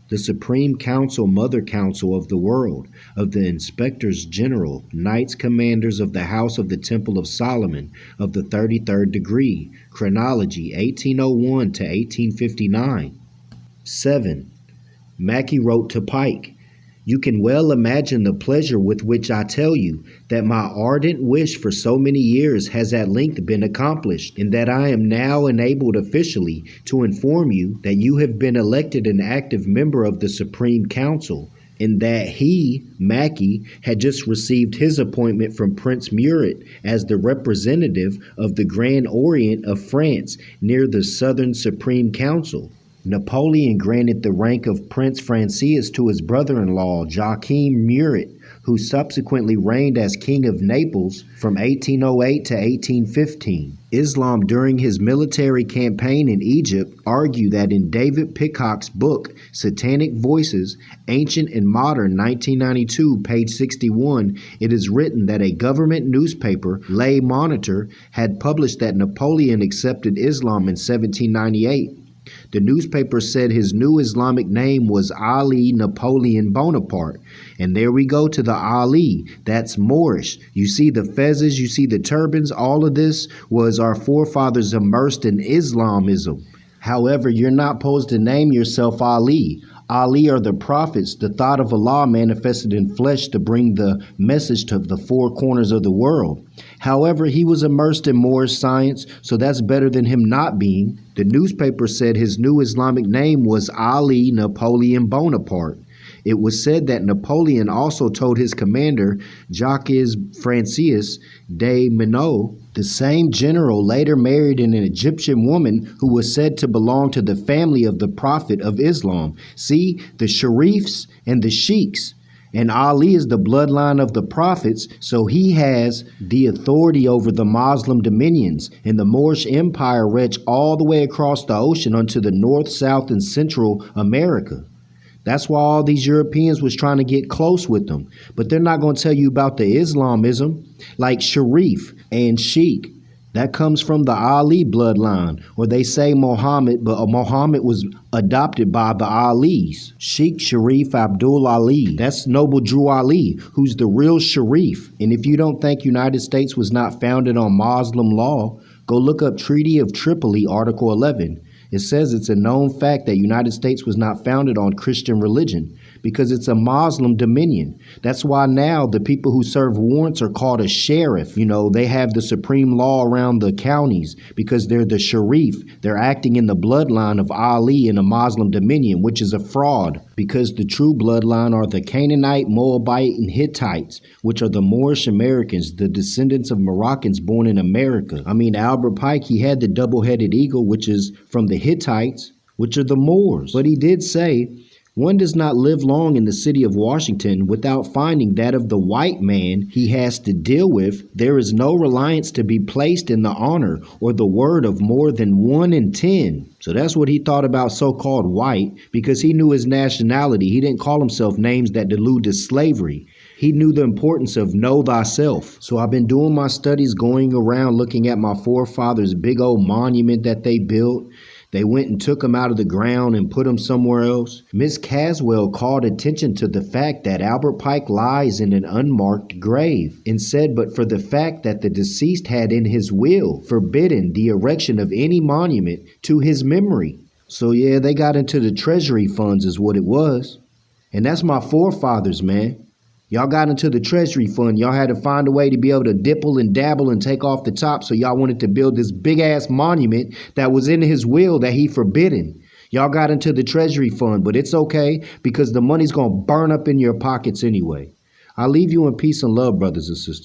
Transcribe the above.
the Supreme Council, Mother Council of the world, of the Inspectors General, Knights Commanders of the House of the Temple of Solomon, of the 33rd degree, Chronology, 1801 to 1859. 7. Mackey wrote to Pike, "You can well imagine the pleasure with which I tell you that my ardent wish for so many years has at length been accomplished, and that I am now enabled officially to inform you that you have been elected an active member of the Supreme Council, and that he, Mackey, had just received his appointment from Prince Murat as the representative of the Grand Orient of France near the Southern Supreme Council. Napoleon granted the rank of Prince Francis to his brother-in-law, Joachim Murat, who subsequently reigned as King of Naples from 1808 to 1815. Islam during his military campaign in Egypt argued that in David Peacock's book, Satanic Voices, Ancient and Modern, 1992, page 61, it is written that a government newspaper, Lay Monitor, had published that Napoleon accepted Islam in 1798. The newspaper said his new Islamic name was Ali Napoleon Bonaparte. And there we go to the Ali. That's Moorish. You see the fezzes, you see the turbans. All of this was our forefathers immersed in Islamism. However, you're not supposed to name yourself Ali. Ali are the prophets, the thought of Allah manifested in flesh to bring the message to the four corners of the world. However, he was immersed in Moorish science, so that's better than him not being. The newspaper said his new Islamic name was Ali Napoleon Bonaparte. It was said that Napoleon also told his commander, Jacques Francis de Minot, the same general later married an Egyptian woman who was said to belong to the family of the Prophet of Islam. See, the Sharifs and the Sheiks. And Ali is the bloodline of the prophets, so he has the authority over the Muslim dominions. And the Moorish Empire reached all the way across the ocean onto the North, South, and Central America. That's why all these Europeans was trying to get close with them. But they're not going to tell you about the Islamism, like Sharif and Sheikh. That comes from the Ali bloodline. Or they say Muhammad, but Muhammad was adopted by the Alis. Sheikh Sharif Abdul Ali. That's Noble Drew Ali, who's the real Sharif. And if you don't think United States was not founded on Muslim law, go look up Treaty of Tripoli, Article 11. It says it's a known fact that United States was not founded on Christian religion because it's a Muslim dominion. That's why now the people who serve warrants are called a sheriff. You know, they have the supreme law around the counties because they're the Sharif. They're acting in the bloodline of Ali in a Muslim dominion, which is a fraud because the true bloodline are the Canaanite, Moabite, and Hittites, which are the Moorish Americans, the descendants of Moroccans born in America. I mean, Albert Pike, he had the double-headed eagle, which is from the Hittites, which are the Moors. But he did say, one does not live long in the city of Washington without finding that of the white man he has to deal with, there is no reliance to be placed in the honor or the word of more than 1 in 10. So that's what he thought about so-called white, because he knew his nationality. He didn't call himself names that allude to slavery. He knew the importance of know thyself. So I've been doing my studies, going around looking at my forefathers' big old monument that they built. They went and took him out of the ground and put him somewhere else. Miss Caswell called attention to the fact that Albert Pike lies in an unmarked grave and said, but for the fact that the deceased had in his will forbidden the erection of any monument to his memory. So yeah, they got into the treasury funds is what it was. And that's my forefathers, man. Y'all got into the treasury fund. Y'all had to find a way to be able to dipple and dabble and take off the top. So y'all wanted to build this big ass monument that was in his will that he forbidden. Y'all got into the treasury fund, but it's okay because the money's going to burn up in your pockets anyway. I'll leave you in peace and love, brothers and sisters.